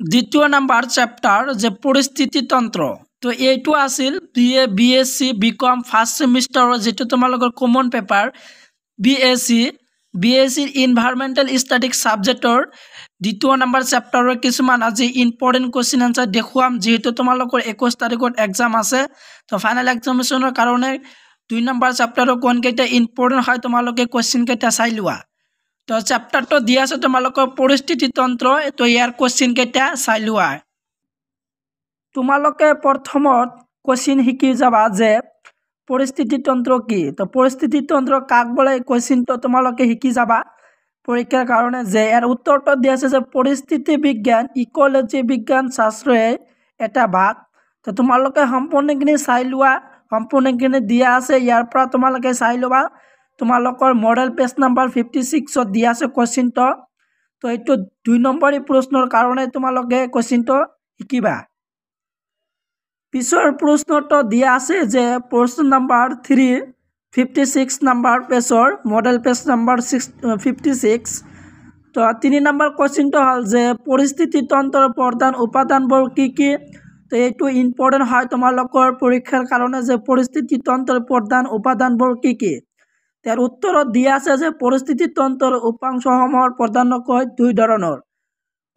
দ্বিতীয় number chapter যে পৰিস্থিতিতন্ত্ৰ তো এইটো আছিল BA BSc BCom ফাৰ্ষ্ট সেমিষ্টাৰৰ যেটো তোমালোকৰ কমন পেপাৰ BSc ইনভাইৰনমেণ্টেল ষ্টাডিজ সাবজেক্টৰ দ্বিতীয় নাম্বাৰ চ্যাপ্টাৰৰ কিছুমান আজি ইম্পৰ্টেন্ট কোৱেশ্চন আনসাৰ দেখুৱাম যেহেতু তোমালোকৰ 21 তাৰিখত এক্সাম আছে তো ফাইনাল এক্সামিনেশনৰ কাৰণে 2 নাম্বাৰ চ্যাপ্টাৰৰ কোন কেইটা ইম্পৰ্টেন্ট হয় তোমালোকে কোৱেশ্চন কেইটা চাই লোৱা তো চ্যাপ্টাৰটো দিয়া আছে তোমালোকৰ পৰিস্থিতিতন্ত্ৰ তো ইয়াৰ কোৱেশ্চন কেইটা চাই লোৱা তোমালোকে প্ৰথমত কোৱেশ্চন শিকি যাবা যে পৰিস্থিতিতন্ত্ৰ কি তো পৰিস্থিতিতন্ত্ৰ কাক বলে কোৱেশ্চনটো তোমালোকে শিকি যাবা পৰীক্ষাৰ কাৰণে যে ইয়াৰ উত্তৰটো দিয়া আছে যে পৰিস্থিতি বিজ্ঞান ইকোলজি বিজ্ঞান শাস্ত্ৰৰ এটা ভাগ তো তোমালোকে সম্পূৰ্ণখিনি চাই লোৱা সম্পূৰ্ণখিনি দিয়া আছে ইয়াৰ পৰা তোমালোকে চাই লোৱা তোমালোকৰ মডেল পেজ নাম্বাৰ 56 ত দিয়া আছে কোৱেশ্চনটো তো এইটো 2 নম্বৰী প্ৰশ্নৰ কাৰণে তোমালোকে কোৱেশ্চনটো শিকিবা পিছৰ প্ৰশ্নটো দিয়া আছে যে প্ৰশ্ন নাম্বাৰ 3 56 নাম্বাৰ পেজৰ মডেল পেজ নাম্বাৰ 56 তো 3 নাম্বাৰ কোৱেশ্চনটো হল যে পৰিস্থিতিতন্ত্ৰৰ প্ৰধান উপাদানবোৰ কি কি তো এইটো ইম্পৰ্টেন্ট হয় তোমালোকৰ পৰীক্ষাৰ কাৰণে যে পৰিস্থিতিতন্ত্ৰৰ প্ৰধান উপাদানবোৰ কি কি তাৰ উত্তৰত দিয়া আছে যে পৰিস্থিতিতন্ত্ৰৰ উপাংশসমূহৰ প্ৰধানকৈ দুই ধৰণৰ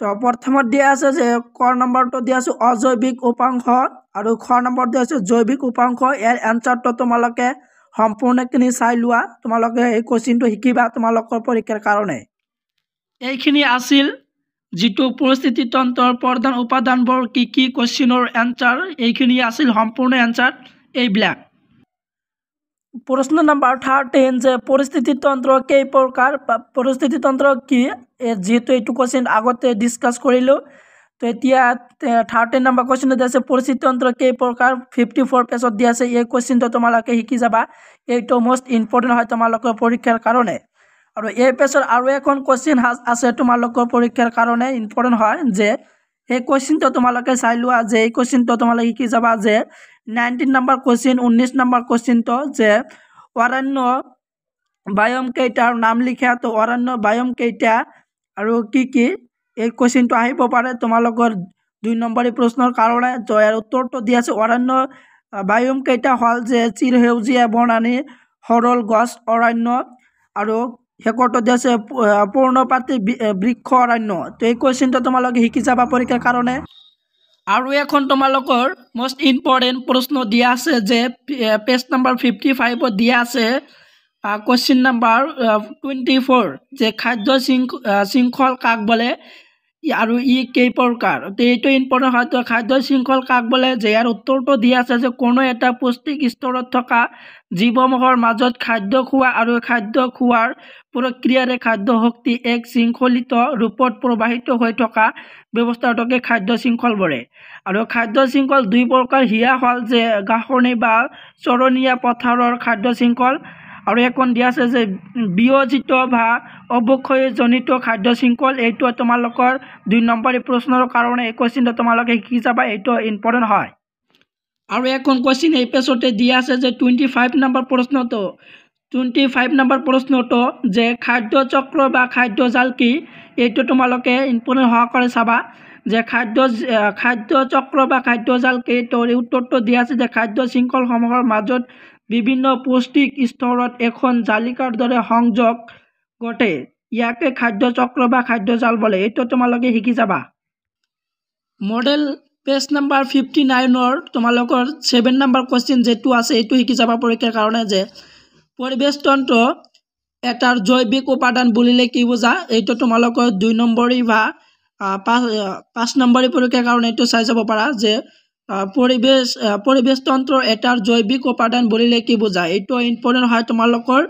তো প্ৰথমত দিয়া আছে যে ক নম্বৰটো দিয়া আছে অজৈবিক উপাংশ আৰু খ নম্বৰ দিয়া আছে জৈবিক উপাংশ ইয়াৰ এনসাৰটো তোমালোকে সম্পূৰ্ণখিনি চাই লোৱা তোমালোকে এই কোৱেশ্চনটো শিকিবা তোমালোকৰ পৰীক্ষাৰ কাৰণে এইখিনি আছিল যেটো পৰিস্থিতিতন্ত্ৰৰ প্ৰধান উপাদানবোৰ কি কি কোৱেশ্চনৰ এনসাৰ এইখিনি আছিল সম্পূৰ্ণ এনসাৰ এইবিলাক প্ৰশ্ন নাম্বাৰ 13 যে পৰিস্থিতিতন্ত্ৰ কেই প্ৰকাৰ পৰিস্থিতিতন্ত্ৰ কি যেহেতু এইটো কোৱেশ্চন আগতে ডিসকাস কৰিলো তো এতিয়া 13 নাম্বাৰ কোৱেশ্চন আছে পৰিস্থিতিতন্ত্ৰ কেই প্ৰকাৰ 54 পেজত দিয়া আছে এই কোৱেশ্চনটো তোমালোকে শিকি যাবা এইটো মোস্ট ইম্পৰ্টেন্ট হয় তোমালোকৰ পৰীক্ষাৰ কাৰণে আৰু এই পেজৰ আৰু এখন কোৱেশ্চন আছে তোমালোকৰ পৰীক্ষাৰ কাৰণে ইম্পৰ্টেন্ট হয় যে এই কোৱেশ্চনটো তোমালোকে চাই লোৱা যে এই কোৱেশ্চনটো তোমালোকে শিকি যাবা যে 19 নাম্বাৰ কোৱেশ্চন 19 নাম্বাৰ কোৱেশ্চনটো যে অৰণ্য বায়ম কেইটাৰ নাম লিখা তো অৰণ্য বায়ম কেইটা আৰু কি কি এই কোৱেশ্চনটো আহিব পাৰে তোমালোকৰ 2 নম্বৰী প্ৰশ্নৰ কাৰণে তো ইয়াৰ উত্তৰটো দিয়া আছে অৰণ্য বায়ম কেইটা হল যে চিৰহেউজীয়া বনানী সৰল গছ অৰণ্য আৰু হেকটো দিয়া আছে পূৰ্ণপাতী বৃক্ষ অৰণ্য তো এই কোৱেশ্চনটো তোমালোকে শিকি যাবা পৰীক্ষাৰ কাৰণে আৰু এখন তোমালোকৰ মোস্ট ইম্পৰ্টেন্ট প্ৰশ্ন দিয়া আছে যে পেজ নাম্বাৰ 55 ত দিয়া আছে কোৱেশ্চন নাম্বাৰ 24 যে খাদ্য শৃংখল কাক বলে আৰু ই কেই প্ৰকাৰ তো এইটো ইম্পৰ্টেন্ট হয় তো খাদ্য শৃংখল কাক বলে যে ইয়াৰ উত্তৰটো দিয়া আছে যে কোনো এটা পুষ্টিক স্তৰত থকা জীৱসমূহৰ মাজত খাদ্য খোৱা আৰু খাদ্য খোৱাৰ প্ৰক্ৰিয়াৰে খাদ্য শক্তি এক শৃংখলিত ৰূপত প্ৰবাহিত হৈ থকা ব্যৱস্থাটোকে খাদ্য শৃংখল বোলে আৰু খাদ্য শৃংখল দুই প্ৰকাৰ হিয়া হল যে গাহৰণী বা চৰণীয়া পথাৰৰ খাদ্য শৃংখল আৰু এখন দিয়া আছে যে বিয়োজিত বা অৱক্ষয়জনিত খাদ্য শৃংখল এইটো তোমালোকৰ 2 নম্বৰী প্ৰশ্নৰ কাৰণে এই কোৱেশ্চনটো তোমালোকে শিকি যাবা এইটো ইম্পৰ্টেন্ট হয় আৰু এখন কোৱেশ্চন এই পেজতে দিয়া আছে যে 25 নম্বৰ প্ৰশ্নটো 25 নম্বৰ প্ৰশ্নটো যে খাদ্য চক্ৰ বা খাদ্য জাল কি এইটো তোমালোকে ইম্পৰ্টেন্ট সহকাৰে চাবা যে খাদ্য চক্ৰ বা খাদ্য জাল কি তো উত্তৰটো দিয়া আছে যে খাদ্য শৃংখলসমূহৰ মাজত বিভিন্ন পুষ্টিক স্তৰত এখন জালিকাৰ দৰে সংযোগ ঘটে ইয়াকে খাদ্য চক্ৰ বা খাদ্য জাল বলে এইটো তোমালোকে শিকি যাবা মডেল পেজ নাম্বাৰ 59 তোমালোকৰ 7 নম্বৰ কোৱেশ্চন যেটো আছে এইটো শিকি যাবা পৰীক্ষাৰ কাৰণে যে পৰিবেশ তন্ত্ৰ এটাৰ জৈৱিক উপাদান বুলিলে কি বুজা এইটো তোমালোকৰ 2 নম্বৰী বা 5 নম্বৰী পৰীক্ষাৰ কাৰণে এইটো চাই যাব পাৰা যে পৰিবেশ তন্ত্ৰ এটাৰ জৈৱিক উপাদান বুলিলে কি বুজা এইটো ইম্পৰ্টেন্ট হয় তোমালোকৰ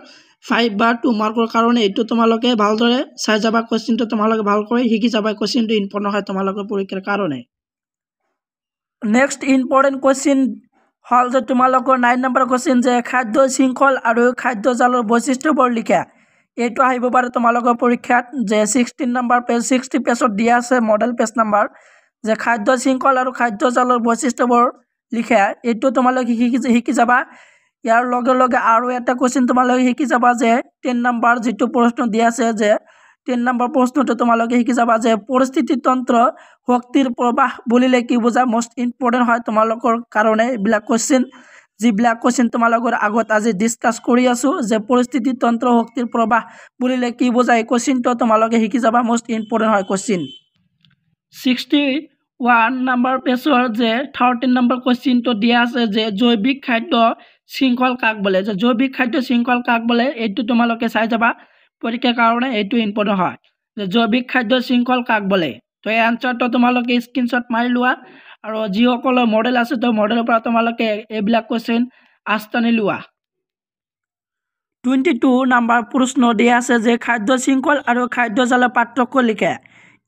5 বা 2 মাৰ্কৰ কাৰণে এইটো তোমালোকে ভালদৰে চাই যাবা কোৱেশ্চনটো তোমালোকে ভালকৈ শিকি যাবা কোৱেশ্চনটো ইম্পৰ্টেন্ট হয় তোমালোকৰ পৰীক্ষাৰ কাৰণে নেক্সট ইম্পৰ্টেন্ট কোৱেশ্চন হল যে তোমালোকৰ 9 নম্বৰ কোৱেশ্চন যে খাদ্য শৃংখল আৰু খাদ্য জালৰ বৈশিষ্ট্যবোৰ লিখা এইটো আহিব পাৰে তোমালোকৰ পৰীক্ষাত যে 16 নম্বৰ পেজ 60 পেজত দিয়া আছে মডেল পেজ নাম্বাৰ যে খাদ্য শৃংখল আৰু খাদ্য জালৰ বৈশিষ্ট্যবোৰ লিখা এইটো তোমালোকে শিকি যাবা ইয়াৰ লগে লগে আৰু এটা কোৱেশ্চন তোমালোকে শিকি যাবা যে 10 নম্বৰ যেটো প্ৰশ্ন দিয়া আছে যে 3 নম্বৰ প্ৰশ্নটো তোমালোকে শিকি যাবা যে পৰিস্থিতিতন্ত্ৰ শক্তিৰ প্ৰবাহ বুলিলে কি বুজা মোষ্ট ইম্পৰ্টেণ্ট হয় তোমালোকৰ কাৰণে এইবিলাক কোৱেশ্চন যিবিলাক কোৱেশ্চন তোমালোকৰ আগত আজি ডিসকাস কৰি আছো যে পৰিস্থিতিতন্ত্ৰ শক্তিৰ প্ৰবাহ বুলিলে কি বুজা এই কোৱেশ্চনটো তোমালোকে শিকি যাবা মোষ্ট ইম্পৰ্টেণ্ট হয় কোৱেশ্চন 61 নম্বৰ পেজৰ যে 13 নম্বৰ কোৱেশ্চনটো দিয়া আছে যে জৈৱিক খাদ্য শৃংখল কাক বোলে যে জৈৱিক খাদ্য শৃংখল কাক বোলে এইটো তোমালোকে চাই যাবা পৰীক্ষাৰ কাৰণে এইটো ইম্পৰ্টেণ্ট হয় যে জৈৱিক খাদ্য শৃংখল কাক বোলে তো এই আনসাৰটো তোমালোকে স্ক্ৰিনশ্বট মাৰি লোৱা আৰু যিসকলৰ মডেল আছে তো মডেলৰ পৰা তোমালোকে এইবিলাক কোৱেশ্চন আস্তানি লোৱা 22 নম্বৰ প্ৰশ্ন দিয়া আছে যে খাদ্য শৃংখল আৰু খাদ্য জালৰ পাৰ্থক্য লিখা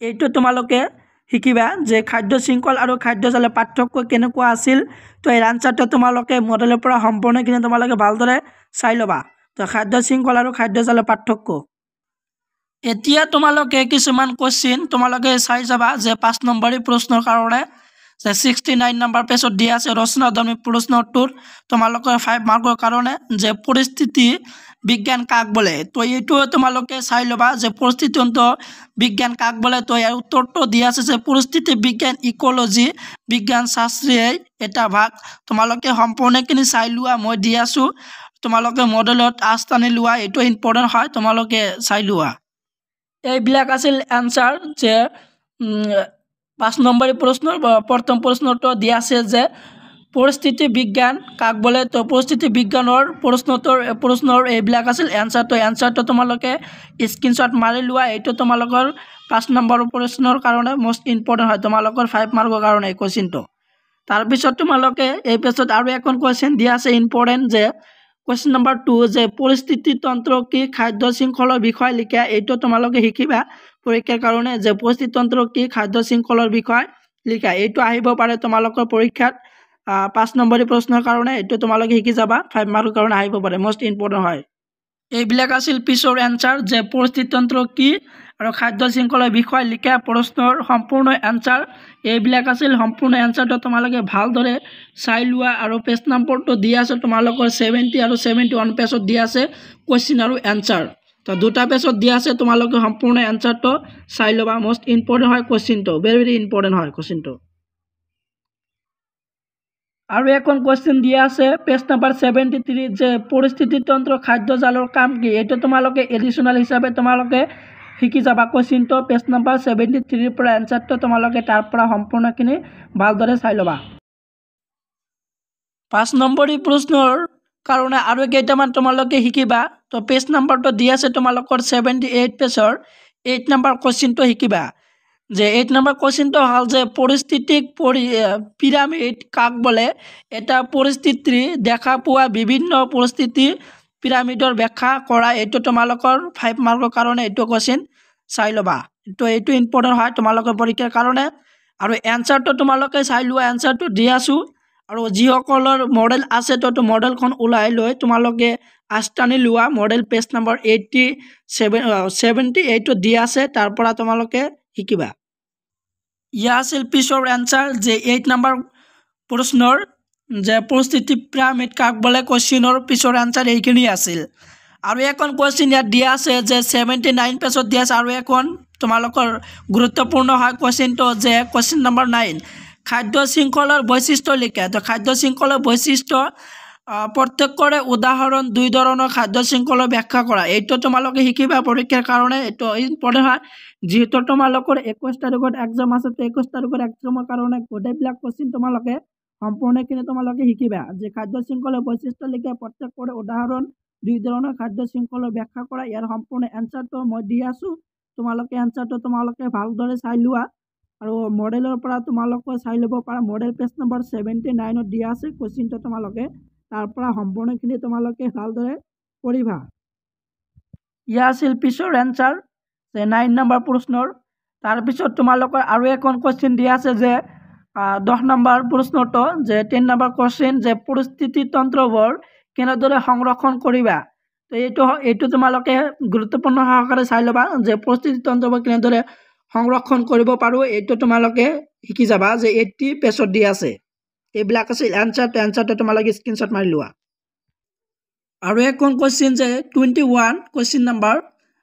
এইটো তোমালোকে শিকিবা যে খাদ্য শৃংখল আৰু খাদ্য জালৰ পাৰ্থক্য কেনেকুৱা আছিল তো এই আনসাৰটো তোমালোকে মডেলৰ পৰা সম্পূৰ্ণ কিনে তোমালোকে ভালদৰে চাই লবা তো খাদ্য শৃংখল আৰু খাদ্য জালৰ পাৰ্থক্য এতিয়া তোমালোকে কিছুমান কোৱেশ্চন তোমালোকে চাই যাবা যে 5 নম্বৰী প্ৰশ্নৰ কাৰণে যে 69 নম্বৰ পেজত দিয়া আছে ৰচনাধৰ্মী প্ৰশ্নটোৰ তোমালোকৰ 5 মাৰ্কৰ কাৰণে যে পৰিস্থিতি বিজ্ঞান কাক বোলে তো এইটো তোমালোকে চাই লবা যে পৰিস্থিতিতন্ত্ৰ বিজ্ঞান কাক বোলে তো ইয়াৰ উত্তৰটো দিয়া আছে যে পৰিস্থিতি বিজ্ঞান ইকোলজি বিজ্ঞান শাস্ত্ৰীয় এটা ভাগ তোমালোকে সম্পূৰ্ণখিনি চাই লোৱা মই দি আছো তোমালোকে মডেলত আস্তানি লোৱা এইটো ইম্পৰ্টেণ্ট হয় তোমালোকে চাই লোৱা এইবিলাক আছিল আনসাৰ যে 5 নম্বৰী প্ৰশ্নৰ প্ৰথম প্ৰশ্নটো দিয়া আছে যে পৰিস্থিতি বিজ্ঞান কাক বোলে তো পৰিস্থিতি বিজ্ঞানৰ প্ৰশ্নৰ এইবিলাক আছিল আনসাৰটো তোমালোকে স্ক্ৰিনশ্বট মাৰি লোৱা এইটো তোমালোকৰ 5 নম্বৰ প্ৰশ্নৰ কাৰণে মোষ্ট ইম্পৰ্টেণ্ট হয় তোমালোকৰ 5 মাৰ্কৰ কাৰণে এই কোৱেশ্চনটো তাৰ পিছত তোমালোকে এই পেজত আৰু এখন কোৱেশ্চন দিয়া আছে ইম্পৰ্টেণ্ট যে কোৱেশ্চন নম্বৰ 2 যে পৰিস্থিতিতন্ত্ৰ কি খাদ্য শৃংখলৰ বিষয় লিখা এইটো তোমালোকে শিকিবা পৰীক্ষাৰ কাৰণে যে পৰিস্থিতিতন্ত্ৰ কি খাদ্য শৃংখলৰ বিষয় লিখা এইটো আহিব পাৰে তোমালোকৰ পৰীক্ষাত 5 নম্বৰী প্ৰশ্নৰ কাৰণে এইটো তোমালোকে শিকি যাবা 5 মাৰ্কৰ কাৰণে আহিব পাৰে মোষ্ট ইম্পৰ্টেণ্ট হয় এইবিলাক আছিল পিছৰ আনসাৰ যে পৰিস্থিতিতন্ত্ৰ কি আৰু খাদ্য শৃংখলৰ বিষয় লিখা প্ৰশ্নৰ সম্পূৰ্ণ আনসাৰ এইবিলাক আছিল সম্পূৰ্ণ আনসাৰটো তোমালোকে ভালদৰে চাই লোৱা আৰু পেজ নম্বৰটো দিয়া আছে তোমালোকৰ 70 আৰু 71 পেজত দিয়া আছে কোৱেশ্চন আৰু আনসাৰ তো দুটা পেজত দিয়া আছে তোমালোকে সম্পূৰ্ণ আনসাৰটো চাই লবা মোষ্ট ইম্পৰ্টেণ্ট হয় কোৱেশ্চনটো ভেৰি ইম্পৰ্টেণ্ট হয় কোৱেশ্চনটো আৰু এখন কোৱেশ্চন দিয়া আছে পেজ নম্বৰ 73 যে পৰিস্থিতিতন্ত্ৰ খাদ্য জালৰ কাম কি এইটো তোমালোকে এডিশনাল হিচাপে তোমালোকে শিকি যাবা কোৱেশ্চনটো পেজ নম্বৰ 73 পৰা আনসাৰটো তোমালোকে তাৰ পৰা সম্পূৰ্ণখিনি ভালদৰে চাই লবা 5 নম্বৰী প্ৰশ্নৰ কাৰণে আৰু কেইটামান তোমালোকে শিকিবা তো পেজ নম্বৰটো দিয়া আছে তোমালোকৰ 78 পেজৰ 8 নম্বৰ কোৱেশ্চনটো শিকিবা যে 8 নম্বৰ কোৱেশ্চনটো হল যে পৰিস্থিতিক পিৰামিড কাক বোলে এটা পৰিস্থিতি দেখা পোৱা বিভিন্ন পৰিস্থিতি পিৰামিডৰ ব্যাখ্যা কৰা এইটো তোমালোকৰ 5 মাৰ্কৰ কাৰণে এইটো কোৱেশ্চন চাই লবা তো এইটো ইম্পৰ্টেণ্ট হয় তোমালোকৰ পৰীক্ষাৰ কাৰণে আৰু আনসাৰটো তোমালোকে চাই লোৱা আনসাৰটো দি আছো আৰু যিসকলৰ মডেল আছে তো মডেলখন ওলাই লৈ তোমালোকে আস্তানি লোৱা মডেল পেজ নম্বৰ 78 দিয়া আছে তাৰ পৰা তোমালোকে শিকিবা ইয়া আছিল পিছৰ আনসাৰ যে 8 নম্বৰ প্ৰশ্নৰ যে পৰিস্থিতি পিৰামিড কাক বোলে কোৱেশ্চনৰ পিছৰ আনসাৰ এইখিনি আছিল আৰু এখন কোৱেশ্চন ইয়াত দিয়া আছে যে 79 পেজত দিয়া আছে আৰু এখন তোমালোকৰ গুৰুত্বপূৰ্ণ হয় কোৱেশ্চনটো যে কোৱেশ্চন নম্বৰ 9 খাদ্য শৃংখলৰ বৈশিষ্ট্য লিখা তো খাদ্য শৃংখলৰ বৈশিষ্ট্য প্ৰত্যেকৰে উদাহৰণ দুই ধৰণৰ খাদ্য শৃংখলৰ ব্যাখ্যা কৰা এইটো তোমালোকে শিকিবা পৰীক্ষাৰ কাৰণে এইটো ইম্পৰ্টেণ্ট হয় যেহেতু তোমালোকৰ 21 তাৰিখত এক্সাম আছে তো 21 তাৰিখৰ এক্সামৰ কাৰণে গোটেইবিলাক কোৱেশ্চন তোমালোকে সম্পূৰ্ণখিনি তোমালোকে শিকিবা যে খাদ্য শৃংখলৰ বৈশিষ্ট্য লিখা প্ৰত্যেকৰে উদাহৰণ দুই ধৰণৰ খাদ্য শৃংখলৰ ব্যাখ্যা কৰা ইয়াৰ সম্পূৰ্ণ আনসাৰটো মই দি আছো তোমালোকে আনসাৰটো তোমালোকে ভালদৰে চাই লোৱা আৰু মডেলৰ পৰা তোমালোকে চাই ল'ব পাৰা মডেল পেজ নম্বৰ 79 ত দিয়া আছে কোৱেশ্চনটো তোমালোকে তাৰ পৰা সম্পূৰ্ণখিনি তোমালোকে ভালদৰে পঢ়িবা ইয়া আছিল পিছৰ আনসাৰ যে 9 নম্বৰ প্ৰশ্নৰ তাৰ পিছত তোমালোকৰ আৰু এখন কোৱেশ্চন দিয়া আছে যে 10 নম্বৰ প্ৰশ্নটো যে 10 নম্বৰ কোৱেশ্চন যে পৰিস্থিতিতন্ত্ৰবোৰ কেনেদৰে সংৰক্ষণ কৰিবা তো এইটো তোমালোকে গুৰুত্বপূৰ্ণ সহকাৰে চাই ল'বা যে পৰিস্থিতিতন্ত্ৰবোৰ কেনেদৰে সংৰক্ষণ কৰিব পাৰো এইটো তোমালোকে শিকি যাবা যে 80 পেজত দিয়া আছে এইবিলাক আছিল আনসাৰটো তোমালোকে স্ক্ৰিনশ্বট মাৰি লোৱা আৰু এখন কোৱেশ্চন যে 21 কোৱেশ্চন নম্বৰ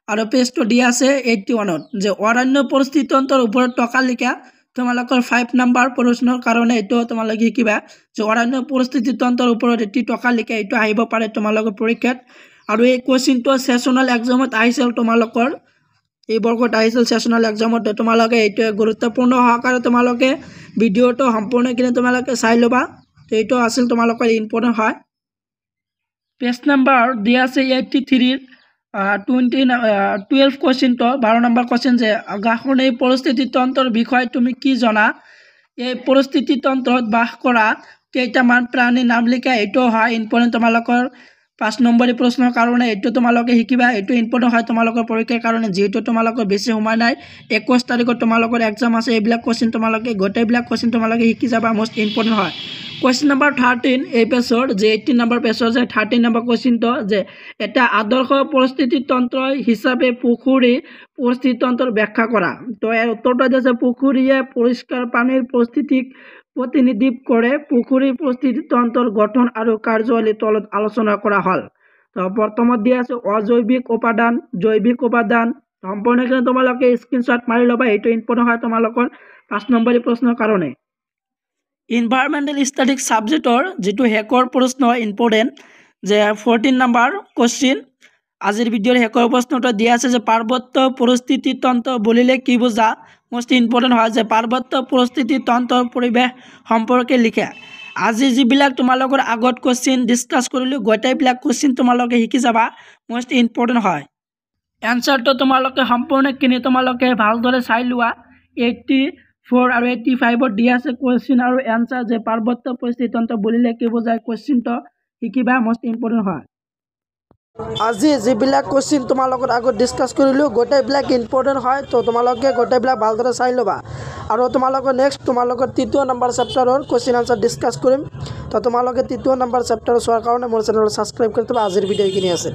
আৰু পেজটো দিয়া আছে 81ত যে অৰণ্য পৰিস্থিতি তন্ত্ৰৰ ওপৰত টকা লিখা তোমালোকৰ 5 নম্বৰ প্ৰশ্নৰ কাৰণে এইটো তোমালোকে শিকিবা যে অৰণ্য পৰিস্থিতি তন্ত্ৰৰ ওপৰত এটি টকা লিখা এইটো আহিব পাৰে তোমালোকৰ পৰীক্ষাত আৰু এই কোৱেশ্চনটো সেশনাল এক্সামত আহিছিল তোমালোকৰ এই বৰ্গত আহিছিল সেশনাল এক্সামত তোমালোকে এইটো গুৰুত্বপূৰ্ণ সহকাৰে তোমালোকে ভিডিঅটো সম্পূৰ্ণ কিনে তোমালোকে চাই লবা এইটো আছিল তোমালোকৰ ইম্পৰ্টেন্ট হয় পেজ নম্বৰ দিয়া আছে 83 12 কোৱেশ্চনটো 12 নম্বৰ কোৱেশ্চন যে আগ্ৰাসন এই পৰিস্থিতি তন্ত্ৰৰ বিষয়ে তুমি কি জানা এই পৰিস্থিতি তন্ত্ৰত বাস কৰা কেইটামান প্ৰাণীৰ নাম লিখা এইটো হয় ইম্পৰ্টেন্ট তোমালোকৰ 5 নম্বৰী প্ৰশ্নৰ কাৰণে এইটো তোমালোকে শিকিবা এইটো ইম্পৰ্টেন্ট হয় তোমালোকৰ পৰীক্ষাৰ কাৰণে যেটো তোমালোকৰ বেছি সময় নাই 21 তাৰিখত তোমালোকৰ এক্সাম আছে এইবিলাক কোৱেশ্চন তোমালোকে গোটেইবিলাক কোৱেশ্চন তোমালোকে শিকি যাবা মোস্ট ইম্পৰ্টেন্ট হয় কোৱেশ্চন নম্বৰ 13 এই পেজৰ যে 18 নম্বৰ পেজৰ যে 13 নম্বৰ কোৱেশ্চনটো যে এটা আদৰ্শ পৰিস্থিতি তন্ত্ৰ হিচাপে পুখুৰী পৰিস্থিতি তন্ত্ৰৰ ব্যাখ্যা কৰা তো এৰ উত্তৰটো আছে পুখুৰীয়ে পৰিষ্কাৰ পানীৰ পৰিস্থিতিক প্ৰতিনিধিত্ব কৰে পুখুৰী পৰিস্থিতি তন্ত্ৰৰ গঠন আৰু কাৰ্যাৱলী তলত আলোচনা কৰা হল তো প্ৰথমত দিয়া আছে অজৈবিক উপাদান জৈবিক উপাদান সম্পূৰ্ণকৈ তোমালোকে স্ক্ৰিনশ্বট মাৰি লবা এইটো ইম্পৰ্টেন্ট হয় তোমালোকৰ 5 নম্বৰী প্ৰশ্নৰ কাৰণে এনভায়ৰনমেন্টাল স্ট্যাটিক সাবজেক্টৰ যেটো হেকৰ প্ৰশ্ন ইম্পৰ্টেন্ট যে 14 নম্বৰ কোশ্চেন আজিৰ ভিডিঅ'ৰ হেকৰ প্ৰশ্নটো দিয়া আছে যে পাৰ্বত্য পৰিস্থিতি তন্ত্ৰ বুলিলে কি বুজা মোস্ট ইম্পৰ্টেন্ট হয় যে পাৰ্বত্য পৰিস্থিতি তন্ত্ৰৰ পৰিবেশ সম্পৰ্কে লিখা আজি যিবিলাক তোমালোকৰ আগত কোশ্চেন ডিসকাস কৰিলো গোটেইবিলাক কোশ্চেন তোমালোকে শিকি যাবা মোস্ট ইম্পৰ্টেন্ট হয় এনসাৰটো তোমালোকে সম্পূৰ্ণ কিনে তোমালোকে ভালদৰে চাই লোৱা 84 আৰু 85 দিয়া আছে কোশ্চেন আৰু এনসাৰ যে পাৰ্বত্য পৰিস্থিতি তন্ত্ৰ বুলিলে কি বুজায় কোশ্চেনটো শিকিবা মোস্ট ইম্পৰ্টেন্ট হয় আজি যিবিলাক কোশ্চেন তোমালোকৰ আগত ডিসকাস কৰিলো গোটেইবিলাক ইম্পৰ্টেন্ট হয় তো তোমালোকে গোটেইবিলাক ভালদৰে চাই লবা আৰু তোমালোকৰ নেক্সট তোমালোকৰ 3 নম্বৰ চেপ্টাৰৰ কোশ্চেন আনসাৰ ডিসকাস কৰিম তো তোমালোকে 3 নম্বৰ চেপ্টাৰ চোৱাৰ কাৰণে মোৰ চেনেলটো সাবস্ক্ৰাইব কৰি থবা আজিৰ ভিডিঅ' কিনি আছে